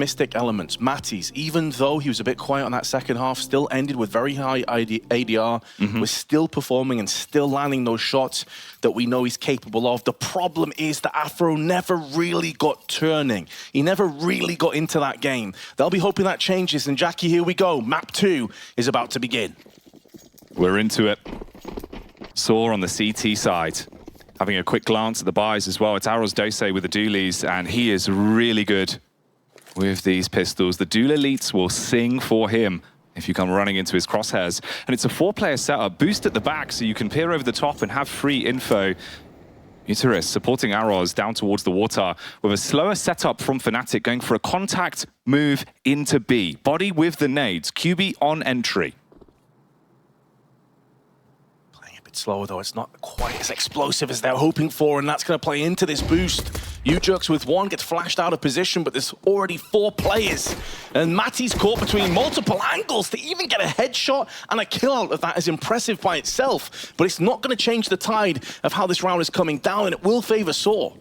Mystic elements. Matty's, even though he was a bit quiet on that second half, still ended with very high ADR, was still performing and still landing those shots that we know he's capable of. The problem is that Afro never really got turning. He never really got into that game. They'll be hoping that changes, and Jackie, here we go. Map 2 is about to begin. We're into it. sAw on the CT side. Having a quick glance at the buys as well. It's Aros Dose with the dualies, and he is really good with these pistols. The dual elites will sing for him if you come running into his crosshairs. And it's a 4-player setup. Boost at the back so you can peer over the top and have free info. Bucharest supporting Aros down towards the water with a slower setup from Fnatic, going for a contact move into B. Body with the nades. QB on entry. Slower though, it's not quite as explosive as they're hoping for, and that's going to play into this boost. Ujux with 1 gets flashed out of position, but there's already 4 players, and Matty's caught between multiple angles. To even get a headshot and a kill out of that is impressive by itself, but it's not going to change the tide of how this round is coming down, and it will favor sAw.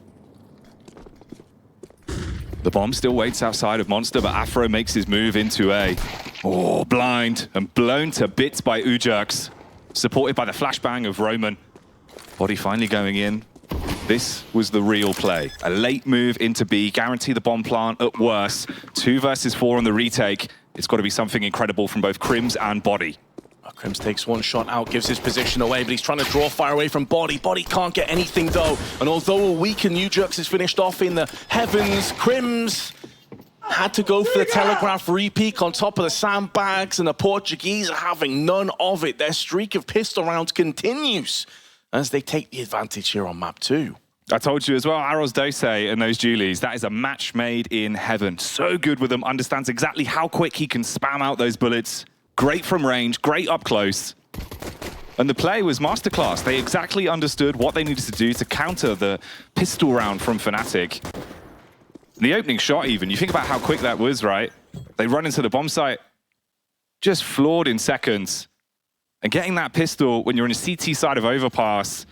The bomb still waits outside of Monster, but Afro makes his move into A. Oh, blind and blown to bits by Ujux. Supported by the flashbang of Roman. Body finally going in. This was the real play. A late move into B, guarantee the bomb plant at worst. 2 versus 4 on the retake. It's got to be something incredible from both Crims and Body. Crims takes 1 shot out, gives his position away, but he's trying to draw fire away from Body. Body can't get anything though. And although a weakened Ujux is finished off in the heavens, Crims had to go for the telegraph repeat on top of the sandbags, and the Portuguese are having none of it. Their streak of pistol rounds continues as they take the advantage here on map 2. I told you as well, Aros Dose and those dualies, that is a match made in heaven. So good with them, understands exactly how quick he can spam out those bullets. Great from range, great up close. And the play was masterclass. They exactly understood what they needed to do to counter the pistol round from Fnatic. The opening shot even, you think about how quick that was, right? They run into the bomb site, just floored in seconds. And getting that pistol when you're on a CT side of Overpass,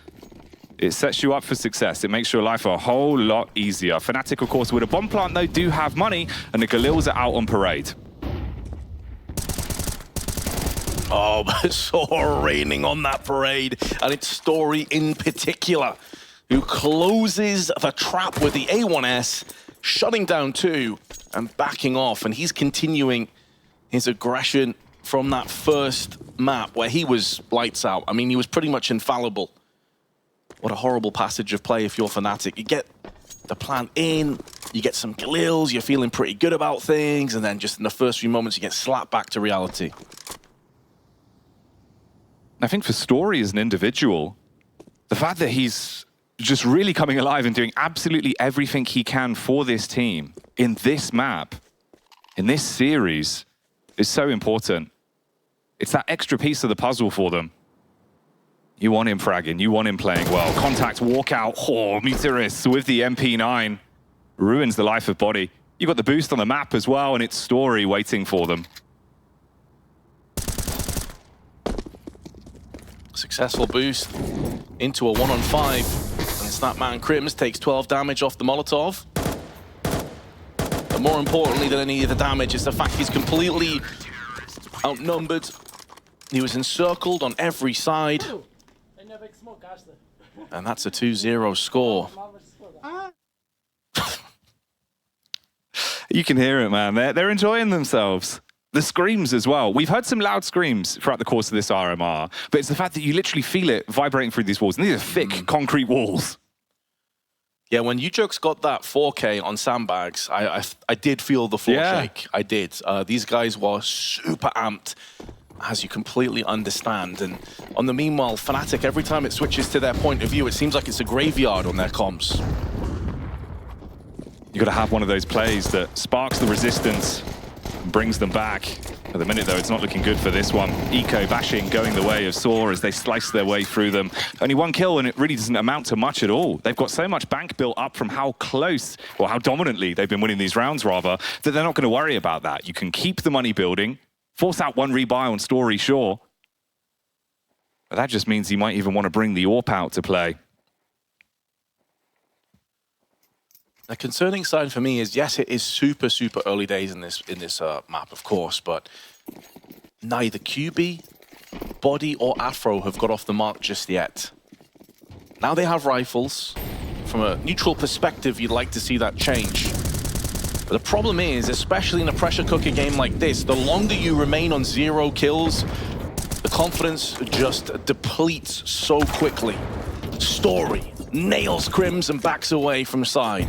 it sets you up for success. It makes your life a whole lot easier. Fnatic, of course, with a bomb plant, though, do have money, and the Galils are out on parade. Oh, but sAw raining on that parade, and it's Story in particular, who closes the trap with the A1S, shutting down 2 and backing off, and he's continuing his aggression from that first map where he was lights out. I mean, he was pretty much infallible. What a horrible passage of play if you're Fnatic. You get the plant in, you get some Galils, you're feeling pretty good about things, and then just in the first few moments you get slapped back to reality. I think for Story as an individual, the fact that he's just really coming alive and doing absolutely everything he can for this team in this map, in this series, is so important. It's that extra piece of the puzzle for them. You want him fragging, you want him playing well. Contact, walkout, Bucharest with the MP9. Ruins the life of Body. You got the boost on the map as well, and it's Story waiting for them. Successful boost into a 1-on-5. And Snapman Crims takes 12 damage off the Molotov. But more importantly than any of the damage is the fact he's completely outnumbered. He was encircled on every side. And that's a 2-0 score. You can hear it, man. They're enjoying themselves. The screams as well. We've heard some loud screams throughout the course of this RMR, but it's the fact that you literally feel it vibrating through these walls. And these are thick concrete walls. Yeah, when Ujux got that 4K on sandbags, I did feel the floor shake. I did. These guys were super amped, as you completely understand. And on the meanwhile, Fnatic, every time it switches to their point of view, it seems like it's a graveyard on their comms. You got to have one of those plays that sparks the resistance, brings them back. At the minute, though, it's not looking good for this one. Eco bashing going the way of sAw as they slice their way through them. Only 1 kill, and it really doesn't amount to much at all. They've got so much bank built up from how close, or how dominantly they've been winning these rounds, rather, that they're not going to worry about that. You can keep the money building, force out 1 rebuy on Story, sure. But that just means you might even want to bring the AWP out to play. The concerning side for me is, yes, it is super, super early days in this map, of course, but neither QB, Body, or Afro have got off the mark just yet. Now they have rifles. From a neutral perspective, you'd like to see that change. But the problem is, especially in a pressure cooker game like this, the longer you remain on 0 kills, the confidence just depletes so quickly. Story nails Crims and backs away from side.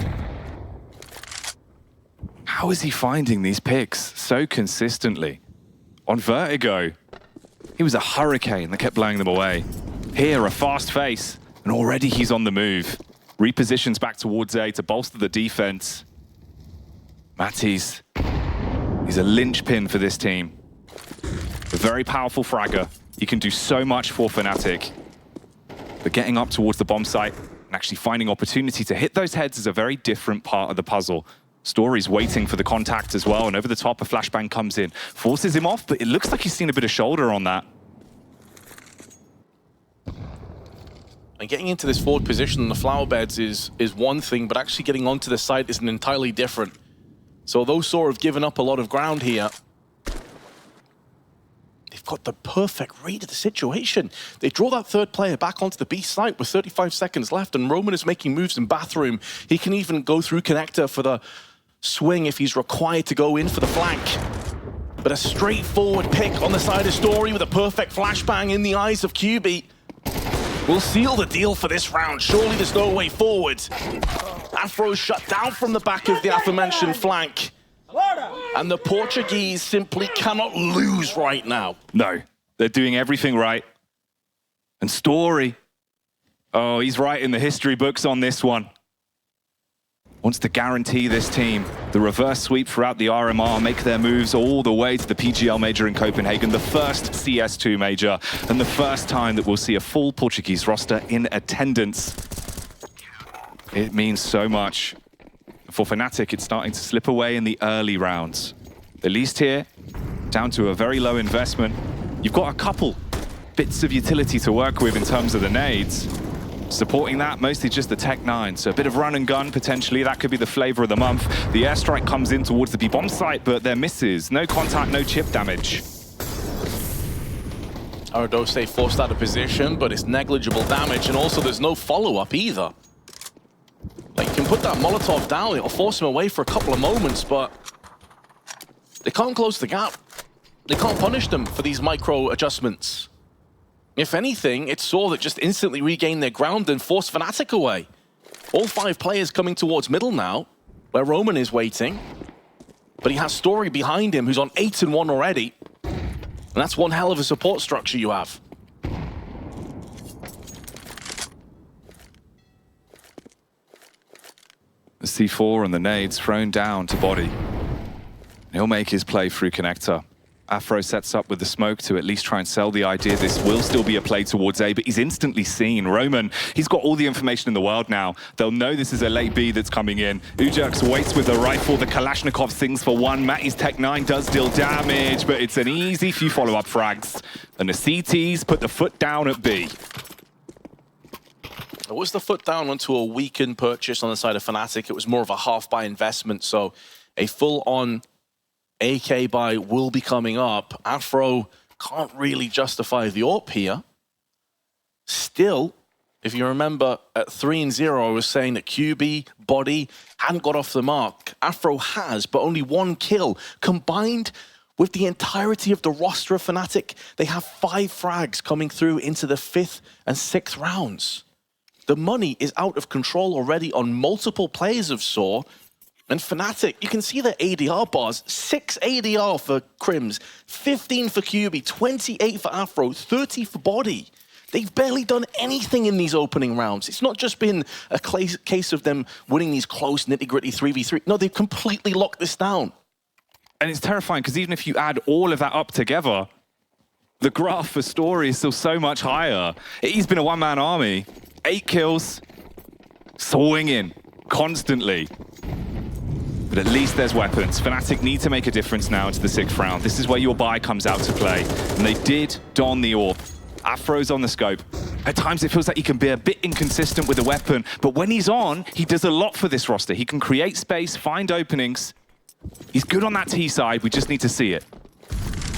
How is he finding these picks so consistently? On Vertigo, he was a hurricane that kept blowing them away. Here, a fast face, and already he's on the move. Repositions back towards A to bolster the defense. Matty's, he's a linchpin for this team. A very powerful fragger. He can do so much for Fnatic. But getting up towards the bomb site and actually finding opportunity to hit those heads is a very different part of the puzzle. Story's waiting for the contact as well, and over the top a flashbang comes in. Forces him off, but it looks like he's seen a bit of shoulder on that. And getting into this forward position in the flower beds is one thing, but actually getting onto the site is an entirely different. So those sAw have given up a lot of ground here. They've got the perfect read of the situation. They draw that third player back onto the B site with 35 seconds left, and Roman is making moves in bathroom. He can even go through connector for the swing if he's required to go in for the flank. But a straightforward pick on the side of Story with a perfect flashbang in the eyes of QB will seal the deal for this round. Surely there's no way forward. Afro shut down from the back of the aforementioned flank. And the Portuguese simply cannot lose right now. No, they're doing everything right. And Story, oh, he's right in the history books on this one. Wants to guarantee this team the reverse sweep throughout the RMR, make their moves all the way to the PGL Major in Copenhagen, the first CS2 Major, and the first time that we'll see a full Portuguese roster in attendance. It means so much. For Fnatic, it's starting to slip away in the early rounds. At least here, down to a very low investment. You've got a couple bits of utility to work with in terms of the nades. Supporting that, mostly just the Tech 9. So a bit of run and gun, potentially. That could be the flavor of the month. The airstrike comes in towards the B-bomb site, but there misses. No contact, no chip damage. Aradose forced out of position, but it's negligible damage, and also there's no follow-up either. Like, you can put that Molotov down, it'll force him away for a couple of moments, but they can't close the gap. They can't punish them for these micro adjustments. If anything, it's sAw that just instantly regained their ground and forced Fnatic away. All 5 players coming towards middle now, where Roman is waiting. But he has Story behind him, who's on 8-1 already. And that's one hell of a support structure you have. The C4 and the nades thrown down to Body. He'll make his play through connector. Afro sets up with the smoke to at least try and sell the idea this will still be a play towards A, but he's instantly seen. Roman, he's got all the information in the world now. They'll know this is a late B that's coming in. Ujerks waits with the rifle. The Kalashnikov sings for one. Matty's Tech 9 does deal damage, but it's an easy few follow-up frags. And the CTs put the foot down at B. It was the foot down onto a weakened purchase on the side of Fnatic. It was more of a half-buy investment, so a full-on AK buy will be coming up. Afro can't really justify the AWP here. Still, if you remember, at 3-0, I was saying that QB, Body, hadn't got off the mark. Afro has, but only 1 kill. Combined with the entirety of the roster of Fnatic, they have 5 frags coming through into the 5th and 6th rounds. The money is out of control already on multiple players of sAw. And Fnatic, you can see their ADR bars. 6 ADR for Crims, 15 for QB, 28 for Afro, 30 for Body. They've barely done anything in these opening rounds. It's not just been a case of them winning these close, nitty-gritty 3v3. No, they've completely locked this down. And it's terrifying, because even if you add all of that up together, the graph for Story is still so much higher. He's been a one-man army. 8 kills, swinging constantly. But at least there's weapons. Fnatic need to make a difference now into the 6th round. This is where your buy comes out to play. And they did don the AWP. Afro's on the scope. At times it feels like he can be a bit inconsistent with the weapon, but when he's on, he does a lot for this roster. He can create space, find openings. He's good on that T side, we just need to see it.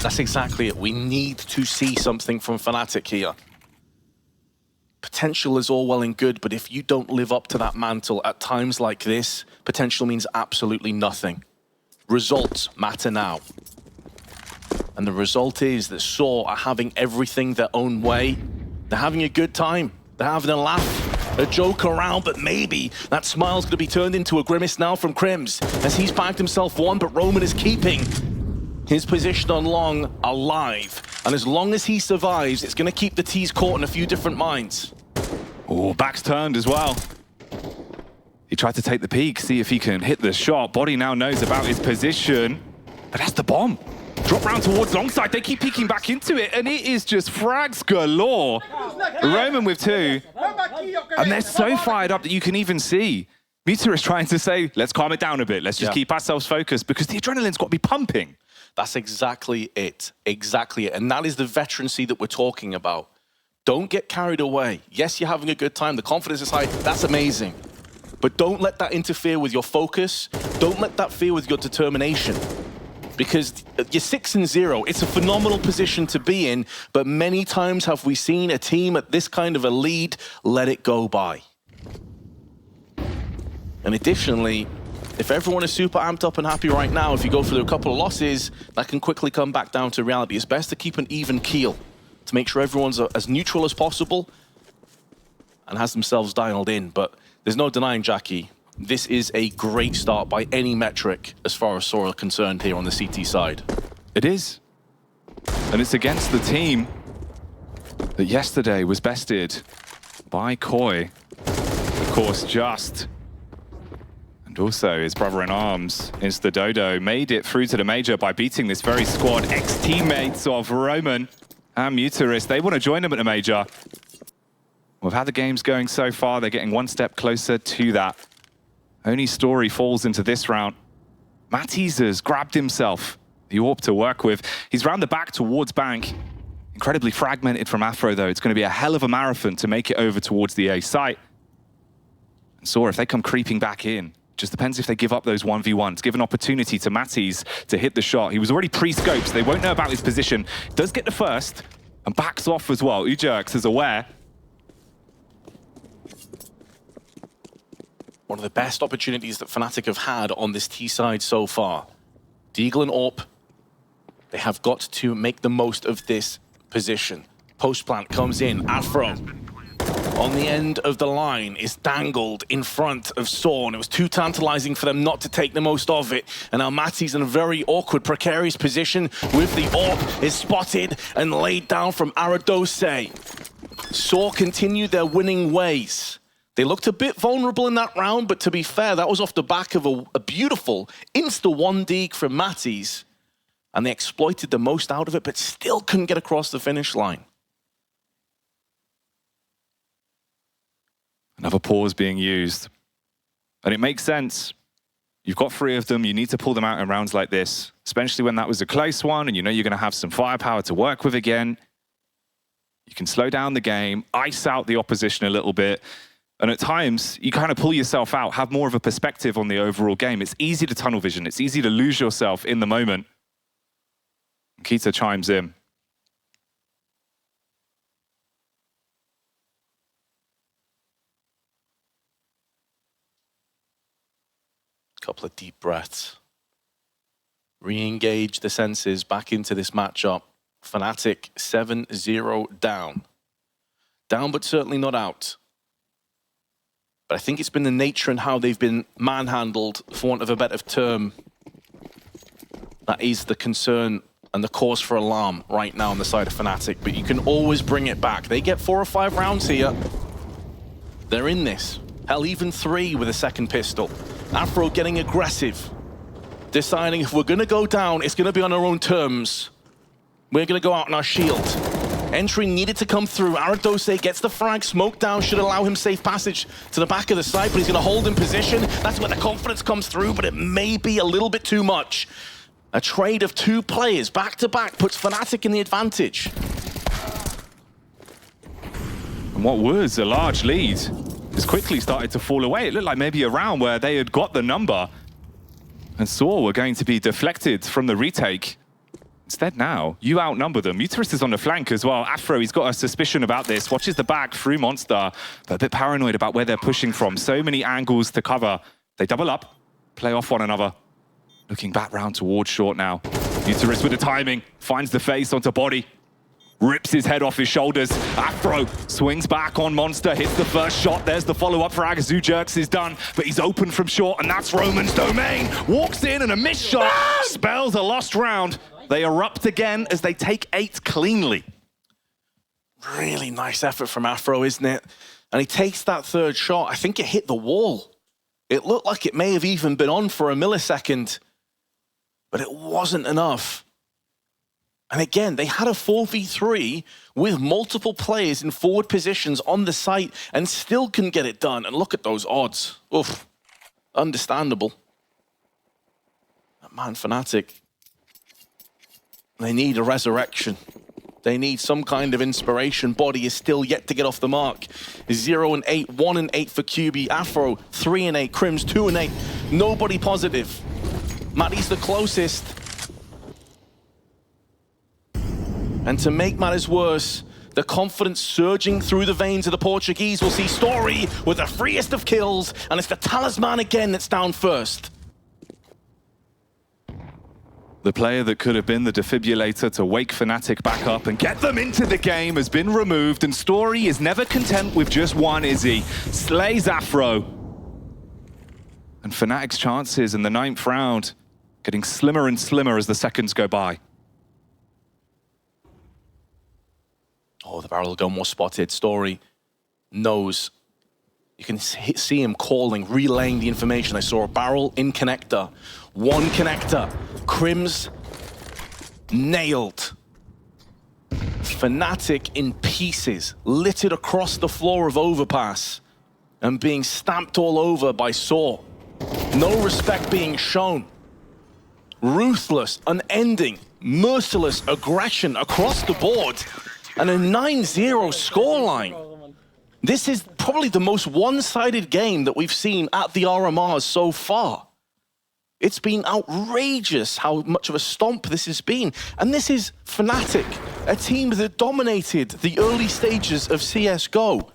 That's exactly it. We need to see something from Fnatic here. Potential is all well and good, but if you don't live up to that mantle at times like this, potential means absolutely nothing. Results matter now. And the result is that sAw are having everything their own way. They're having a good time. They're having a laugh, a joke around, but maybe that smile's going to be turned into a grimace now from Crims as he's bagged himself one, but Roman is keeping his position on long alive. And as long as he survives, it's going to keep the T's caught in a few different minds. Oh, back's turned as well. He tried to take the peek, see if he can hit the shot. Body now knows about his position, but that's the bomb. Drop round towards long side. They keep peeking back into it, and it is just frags galore. Roman with two, and they're so fired up that you can even see Vincere is trying to say, let's calm it down a bit. Let's just keep ourselves focused because the adrenaline's got to be pumping. That's exactly it. Exactly it. And that is the veterancy that we're talking about. Don't get carried away. Yes, you're having a good time. The confidence is high. That's amazing. But don't let that interfere with your focus. Don't let that fear with your determination. Because you're 6-0. It's a phenomenal position to be in, but many times have we seen a team at this kind of a lead let it go by. And additionally, if everyone is super amped up and happy right now, if you go through a couple of losses, that can quickly come back down to reality. It's best to keep an even keel to make sure everyone's as neutral as possible and has themselves dialed in. But there's no denying, Jackie, this is a great start by any metric as far as sAw are concerned here on the CT side. It is. And it's against the team that yesterday was bested by Koi. Of course, Just. And also his brother-in-arms, Instadodo, made it through to the Major by beating this very squad. Ex-teammates of Roman and Muteris. They want to join them at the Major. With how the game's going so far, they're getting one step closer to that. Only Story falls into this round. Matties has grabbed himself the AWP to work with. He's round the back towards Bank. Incredibly fragmented from Afro, though. It's going to be a hell of a marathon to make it over towards the A site. And sAw, if they come creeping back in, just depends if they give up those 1v1s. Give an opportunity to Matties to hit the shot. He was already pre-scoped, so they won't know about his position. Does get the first, and backs off as well. Ujerks is aware. One of the best opportunities that Fnatic have had on this T side so far. Deagle and AWP, they have got to make the most of this position. Post plant comes in, Afro on the end of the line is dangled in front of sAw, and it was too tantalizing for them not to take the most of it. And now Matty's in a very awkward, precarious position with the AWP is spotted and laid down from Aradose. sAw continue their winning ways. They looked a bit vulnerable in that round, but to be fair, that was off the back of a beautiful insta-1 deke from Matties. And they exploited the most out of it, but still couldn't get across the finish line. Another pause being used. And it makes sense. You've got 3 of them, you need to pull them out in rounds like this, especially when that was a close one and you know you're going to have some firepower to work with again. You can slow down the game, ice out the opposition a little bit. And at times, you kind of pull yourself out, have more of a perspective on the overall game. It's easy to tunnel vision. It's easy to lose yourself in the moment. Kita chimes in. Couple of deep breaths. Re-engage the senses back into this matchup. Fnatic 7-0 down. Down, but certainly not out. But I think it's been the nature and how they've been manhandled, for want of a better term. That is the concern and the cause for alarm right now on the side of Fnatic. But you can always bring it back. They get 4 or 5 rounds here. They're in this. Hell, even 3 with a second pistol. Afro getting aggressive. Deciding if we're going to go down, it's going to be on our own terms. We're going to go out on our shield. Entry needed to come through. Aradose gets the frag, smoke down, should allow him safe passage to the back of the site, but he's going to hold in position. That's where the confidence comes through, but it may be a little bit too much. A trade of 2 players back-to-back puts Fnatic in the advantage. And what was a large lead has quickly started to fall away. It looked like maybe a round where they had got the number and sAw were going to be deflected from the retake. Instead now, you outnumber them. Uterus is on the flank as well. Afro, he's got a suspicion about this. Watches the back through Monster, but a bit paranoid about where they're pushing from. So many angles to cover. They double up, play off one another. Looking back round towards short now. Uterus with the timing, finds the face onto body. Rips his head off his shoulders. Afro swings back on Monster, hits the first shot. There's the follow-up for Agazu. Jerks is done, but he's open from short, and that's Roman's domain. Walks in and a missed shot spells a lost round. They erupt again as they take 8 cleanly. Really nice effort from Afro, isn't it? And he takes that third shot. I think it hit the wall. It looked like it may have even been on for a millisecond, but it wasn't enough. And again, they had a 4v3 with multiple players in forward positions on the site and still couldn't get it done. And look at those odds. Oof. Understandable. Man, Fnatic, they need a resurrection. They need some kind of inspiration. Body is still yet to get off the mark. 0 and 8, 1 and 8 for QB. Afro, 3 and 8. Crims, 2 and 8. Nobody positive. Maddie's the closest. And to make matters worse, the confidence surging through the veins of the Portuguese will see Story with the freest of kills, and it's the Talisman again that's down first. The player that could have been the defibrillator to wake Fnatic back up and get them into the game has been removed, and Story is never content with just one, is he? Slays Afro. And Fnatic's chances in the 9th round getting slimmer and slimmer as the seconds go by. Oh, the barrel will go more spotted. Story knows. You can see him calling, relaying the information. I saw a barrel in connector. One connector. Crims nailed. Fnatic in pieces, littered across the floor of Overpass and being stamped all over by sAw. No respect being shown. Ruthless, unending, merciless aggression across the board. And a 9-0 scoreline. This is probably the most one-sided game that we've seen at the RMRs so far. It's been outrageous how much of a stomp this has been. And this is Fnatic, a team that dominated the early stages of CSGO.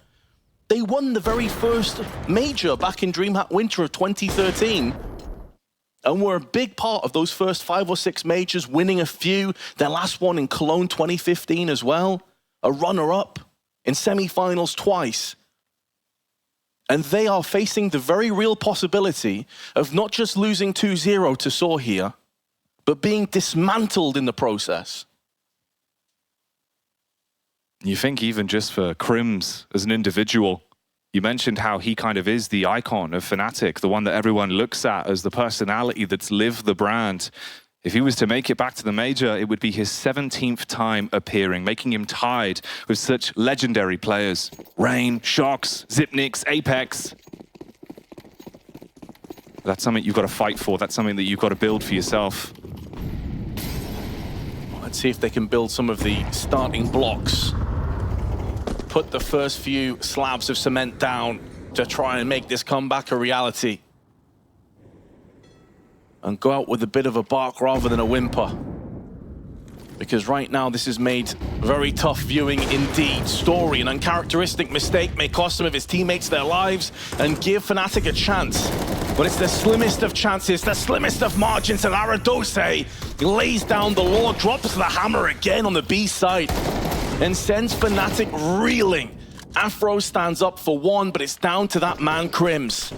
They won the very first major back in DreamHack Winter of 2013. And were a big part of those first 5 or 6 majors, winning a few. Their last one in Cologne 2015 as well. A runner-up in semi-finals twice. And they are facing the very real possibility of not just losing 2-0 to sAw here, but being dismantled in the process. You think even just for Crims as an individual, you mentioned how he kind of is the icon of Fnatic, the one that everyone looks at as the personality that's lived the brand. If he was to make it back to the major, it would be his 17th time appearing, making him tied with such legendary players. Rain, Shox, Zipnix, Apex. That's something you've got to fight for. That's something that you've got to build for yourself. Let's see if they can build some of the starting blocks. Put the first few slabs of cement down to try and make this comeback a reality. And go out with a bit of a bark rather than a whimper. Because right now this has made very tough viewing indeed. Story, an uncharacteristic mistake may cost some of his teammates their lives and give Fnatic a chance. But it's the slimmest of chances, the slimmest of margins, and Aradose lays down the law, drops the hammer again on the B side, and sends Fnatic reeling. Afro stands up for one, but it's down to that man Crims.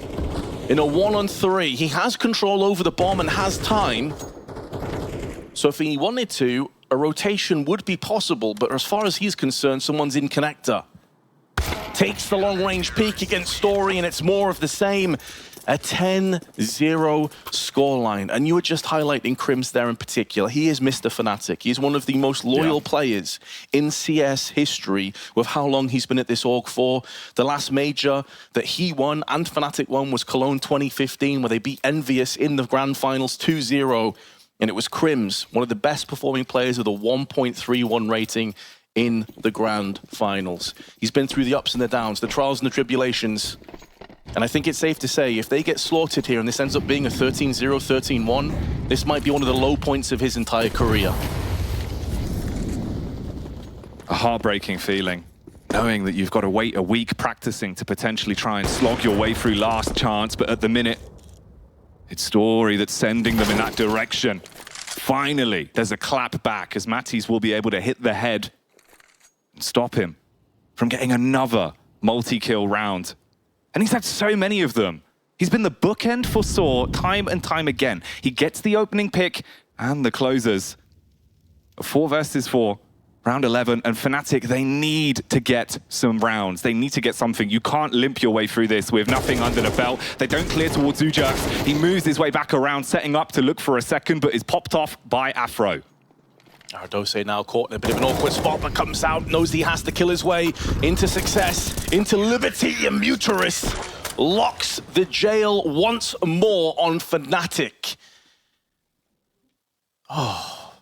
In a 1-on-3, he has control over the bomb and has time. So if he wanted to, a rotation would be possible, but as far as he's concerned, someone's in connector. Takes the long-range peek against Story, and it's more of the same. A 10-0 scoreline. And you were just highlighting Crims there in particular. He is Mr. Fnatic. He's one of the most loyal players in CS history with how long he's been at this org for. The last major that he won and Fnatic won was Cologne 2015, where they beat Envious in the grand finals 2-0. And it was Crims, one of the best performing players with a 1.31 rating in the grand finals. He's been through the ups and the downs, the trials and the tribulations. And I think it's safe to say, if they get slaughtered here and this ends up being a 13-0, 13-1, this might be one of the low points of his entire career. A heartbreaking feeling, knowing that you've got to wait a week practicing to potentially try and slog your way through last chance, but at the minute, it's Story that's sending them in that direction. Finally, there's a clap back as Matties will be able to hit the head and stop him from getting another multi-kill round. And he's had so many of them. He's been the bookend for sAw time and time again. He gets the opening pick and the closers. 4 versus 4, round 11, and Fnatic, they need to get some rounds. They need to get something. You can't limp your way through this with nothing under the belt. They don't clear towards Ujax. He moves his way back around, setting up to look for a second, but is popped off by Afro. Ardose now caught in a bit of an awkward spot, but comes out, knows he has to kill his way into success, into liberty, and Bucharest locks the jail once more on Fnatic. Oh,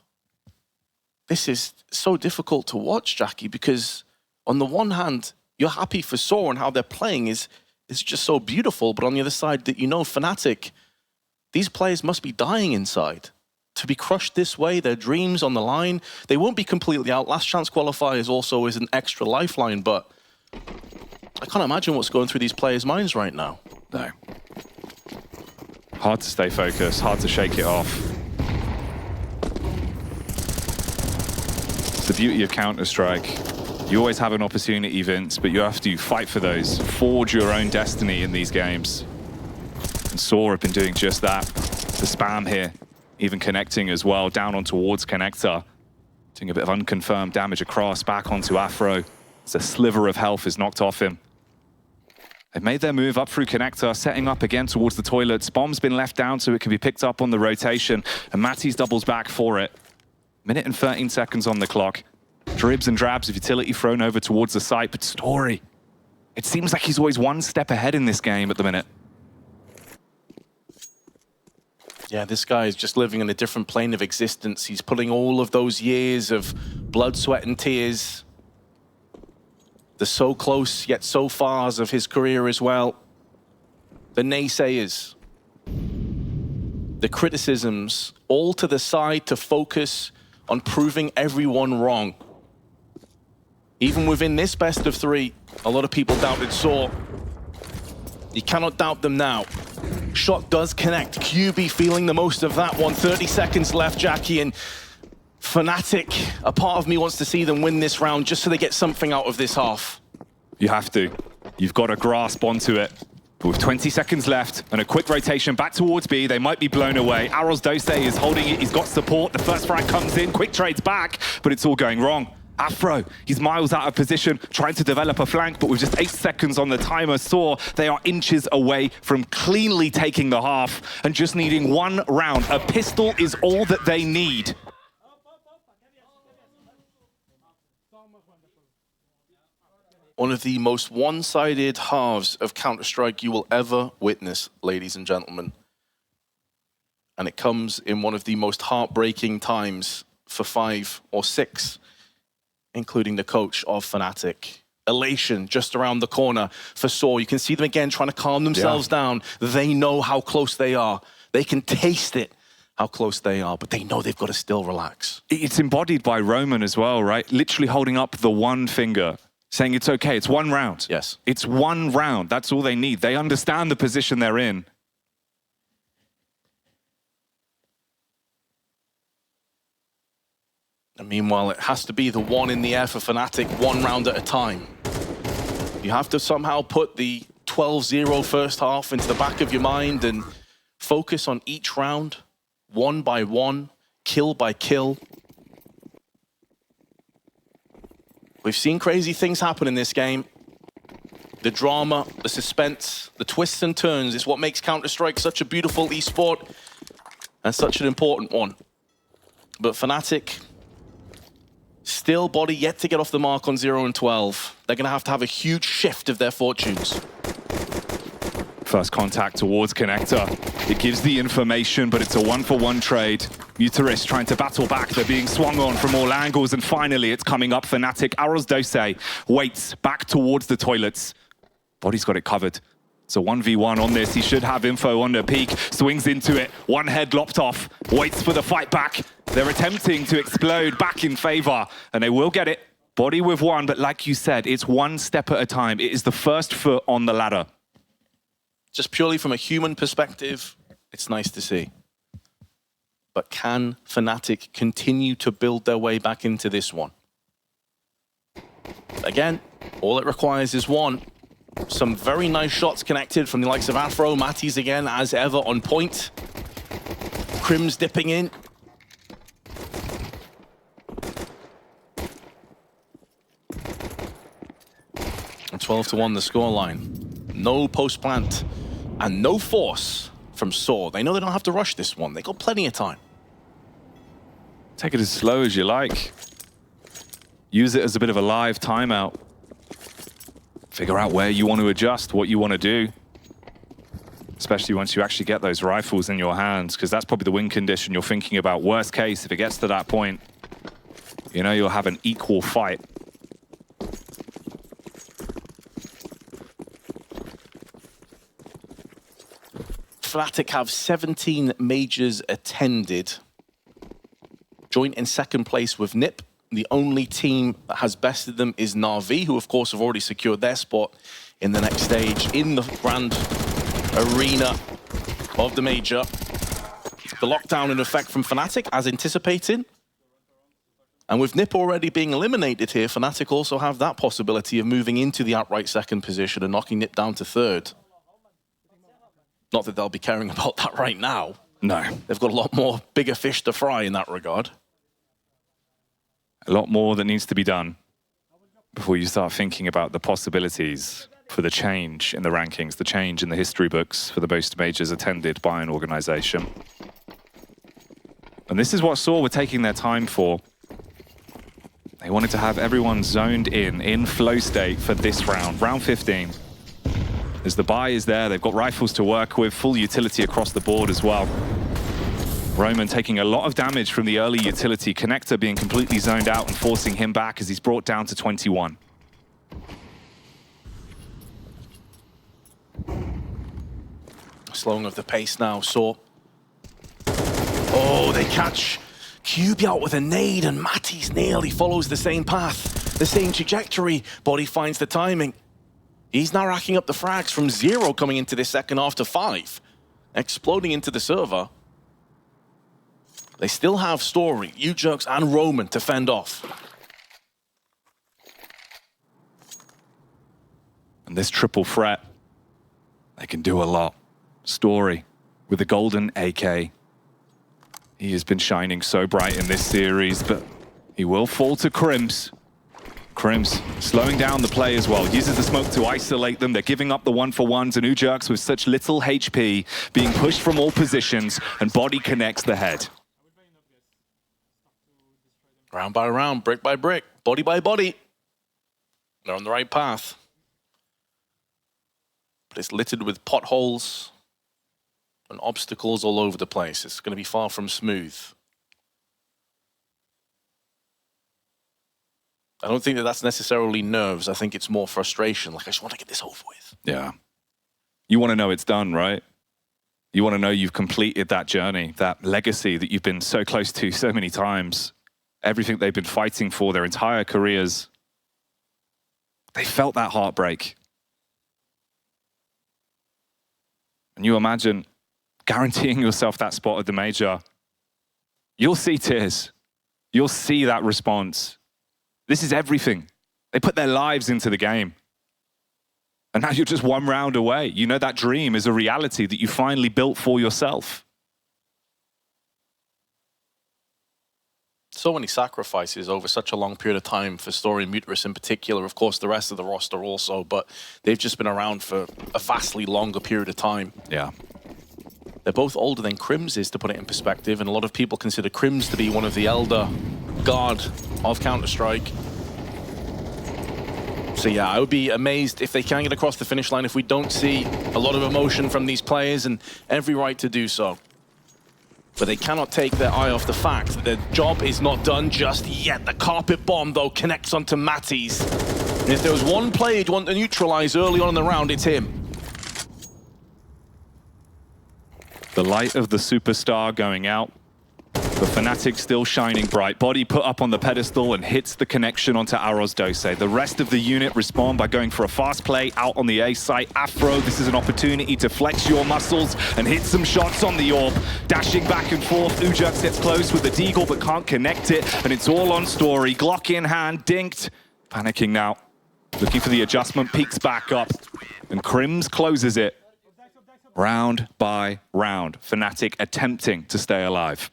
this is so difficult to watch, Jackie, because on the one hand, you're happy for sAw and how they're playing is just so beautiful, but on the other side, that you know Fnatic, these players must be dying inside. To be crushed this way, their dreams on the line, they won't be completely out. Last chance qualifiers also is an extra lifeline, but I can't imagine what's going through these players' minds right now. No. Hard to stay focused, hard to shake it off. It's the beauty of Counter-Strike. You always have an opportunity, Vince, but you have to fight for those. Forge your own destiny in these games. And sAw have been doing just that. The spam here. Even connecting as well, down on towards Connector. Doing a bit of unconfirmed damage across, back onto Afro. As a sliver of health is knocked off him. They've made their move up through Connector, setting up again towards the toilets. Bomb's been left down so it can be picked up on the rotation. And Matties doubles back for it. Minute and 13 seconds on the clock. Dribs and drabs of utility thrown over towards the site, but Story, it seems like he's always one step ahead in this game at the minute. Yeah, this guy is just living in a different plane of existence. He's putting all of those years of blood, sweat, and tears, the so close yet so fars of his career as well, the naysayers, the criticisms, all to the side to focus on proving everyone wrong. Even within this best of 3, a lot of people doubted sAw. You cannot doubt them now. Shot does connect. QB feeling the most of that one. 30 seconds left, Jackie, and Fnatic, a part of me wants to see them win this round just so they get something out of this half. You have to. You've got to grasp onto it. But with 20 seconds left and a quick rotation back towards B, they might be blown away. Dose is holding it. He's got support. The first frag comes in. Quick trades back, but it's all going wrong. Afro, he's miles out of position, trying to develop a flank, but with just 8 seconds on the timer, sAw, they are inches away from cleanly taking the half and just needing 1 round. A pistol is all that they need. One of the most one-sided halves of Counter-Strike you will ever witness, ladies and gentlemen. And it comes in one of the most heartbreaking times for 5 or 6, including the coach of Fnatic. Elation just around the corner for sAw. You can see them again trying to calm themselves down. They know how close they are. They can taste it, how close they are, but they know they've got to still relax. It's embodied by Roman as well, right? Literally holding up the one finger, saying it's okay, it's 1 round. Yes. It's 1 round, that's all they need. They understand the position they're in. And meanwhile, it has to be the 1 in the air for Fnatic, 1 round at a time. You have to somehow put the 12-0 first half into the back of your mind and focus on each round, 1 by 1, kill by kill. We've seen crazy things happen in this game. The drama, the suspense, the twists and turns is what makes Counter-Strike such a beautiful esport and such an important one. But Fnatic, still body yet to get off the mark on 0 and 12. They're going to have a huge shift of their fortunes. First contact towards Connector. It gives the information, but it's a one-for-one trade. Bucharest trying to battle back. They're being swung on from all angles, and finally it's coming up. Fnatic. Dose waits back towards the toilets. Body's got it covered. It's a 1v1 on this. He should have info on the peak. Swings into it. One head lopped off. Waits for the fight back. They're attempting to explode back in favor, and they will get it. Body with one, but like you said, it's one step at a time. It is the first foot on the ladder. Just purely from a human perspective, it's nice to see. But can Fnatic continue to build their way back into this one? Again, all it requires is one. Some very nice shots connected from the likes of Afro. Matty's again, as ever, on point. Crim's dipping in. And 12-1 the scoreline. No post-plant. And no force from sAw. They know they don't have to rush this one. They got plenty of time. Take it as slow as you like. Use it as a bit of a live timeout. Figure out where you want to adjust, what you want to do. Especially once you actually get those rifles in your hands, because that's probably the win condition you're thinking about. Worst case, if it gets to that point, you know you'll have an equal fight. Fnatic have 17 majors attended. Joint in second place with NiP. The only team that has bested them is Na'Vi, who of course have already secured their spot in the next stage in the grand arena of the major. The lockdown in effect from Fnatic as anticipated. And with NiP already being eliminated here, Fnatic also have that possibility of moving into the outright second position and knocking NiP down to third. Not that they'll be caring about that right now. No. They've got a lot more bigger fish to fry in that regard. A lot more that needs to be done before you start thinking about the possibilities for the change in the rankings, the change in the history books for the most majors attended by an organization. And this is what sAw were taking their time for. They wanted to have everyone zoned in flow state for this round, round 15. As the buy is there, they've got rifles to work with, full utility across the board as well. Roman taking a lot of damage from the early utility. Connector being completely zoned out and forcing him back as he's brought down to 21. Slowing of the pace now, sAw. Oh, they catch Cube out with a nade, and Matty's nearly follows the same path, the same trajectory. Body finds the timing. He's now racking up the frags from 0 coming into this second half to 5. Exploding into the server. They still have Story, U-Jerks, and Roman to fend off. And this triple threat, they can do a lot. Story with the golden AK. He has been shining so bright in this series, but he will fall to Crims. Crims slowing down the play as well. Uses the smoke to isolate them. They're giving up the one-for-ones, and U-Jerks with such little HP being pushed from all positions, and Body connects the head. Round by round, brick by brick, body by body. They're on the right path. But it's littered with potholes and obstacles all over the place. It's going to be far from smooth. I don't think that that's necessarily nerves. I think it's more frustration. Like, I just want to get this over with. Yeah. You want to know it's done, right? You want to know you've completed that journey, that legacy that you've been so close to so many times. Everything they've been fighting for their entire careers. They felt that heartbreak. And you imagine guaranteeing yourself that spot at the major. You'll see tears. You'll see that response. This is everything. They put their lives into the game. And now you're just one round away. You know that dream is a reality that you finally built for yourself. So many sacrifices over such a long period of time for Story and Bucharest in particular. Of course, the rest of the roster also, but they've just been around for a vastly longer period of time. Yeah. They're both older than Crims is, to put it in perspective, and a lot of people consider Crims to be one of the elder guard of Counter-Strike. So yeah, I would be amazed if they can get across the finish line if we don't see a lot of emotion from these players, and every right to do so. But they cannot take their eye off the fact that their job is not done just yet. The carpet bomb, though, connects onto Matty's. And if there was one player you'd want to neutralize early on in the round, it's him. The light of the superstar going out. The Fnatic still shining bright. Body put up on the pedestal and hits the connection onto Aros Dose. The rest of the unit respond by going for a fast play out on the A site. Afro, this is an opportunity to flex your muscles and hit some shots on the orb. Dashing back and forth, Ujux gets close with the deagle but can't connect it. And it's all on Story. Glock in hand, dinked. Panicking now. Looking for the adjustment, peeks back up. And Crims closes it. Round by round. Fnatic attempting to stay alive.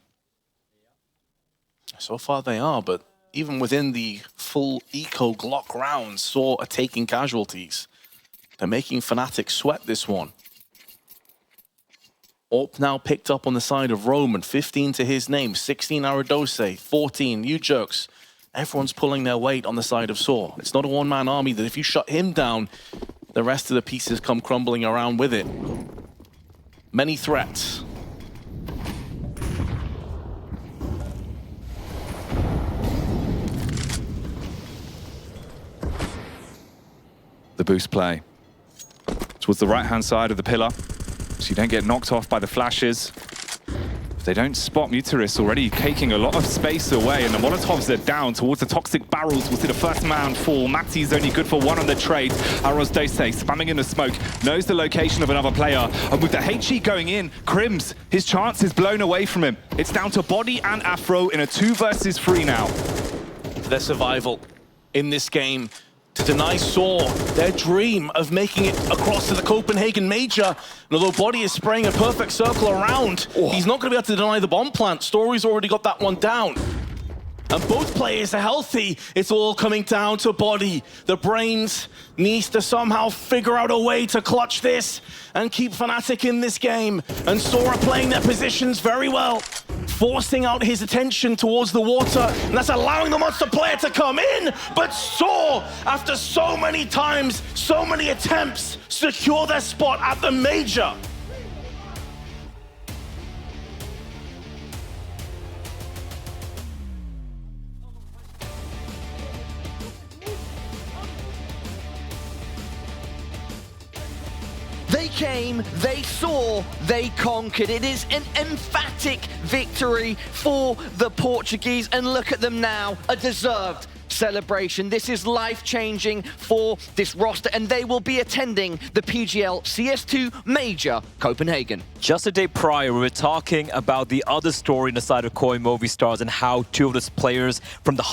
So far they are, but even within the full eco Glock rounds, sAw are taking casualties. They're making Fnatic sweat this one. AWP now picked up on the side of Roman, 15 to his name, 16 Aradose, 14 Ujux. Everyone's pulling their weight on the side of sAw. It's not a one-man army that if you shut him down, the rest of the pieces come crumbling around with it. Many threats. The boost play towards the right-hand side of the pillar, so you don't get knocked off by the flashes. If they don't spot Muteris already taking a lot of space away, and the Molotovs are down towards the toxic barrels. We'll see the first man fall. Matty's only good for one on the trade. Aros Dose spamming in the smoke, knows the location of another player, and with the HE going in, Crims, his chance is blown away from him. It's down to Body and Afro in a 2 versus 3 now. Their survival in this game, to deny sAw their dream of making it across to the Copenhagen Major. And although Body is spraying a perfect circle around, he's not going to be able to deny the bomb plant. Story's already got that one down. And both players are healthy. It's all coming down to Body. The brains needs to somehow figure out a way to clutch this and keep Fnatic in this game. And sAw are playing their positions very well, forcing out his attention towards the water, and that's allowing the monster player to come in. But sAw, after so many times, so many attempts, secure their spot at the Major. They came, they saw, they conquered. It is an emphatic victory for the Portuguese. And look at them now, a deserved celebration. This is life-changing for this roster, and they will be attending the PGL CS2 Major Copenhagen. Just a day prior, we were talking about the other story on the side of Koi Movie Stars and how 2 of the players from the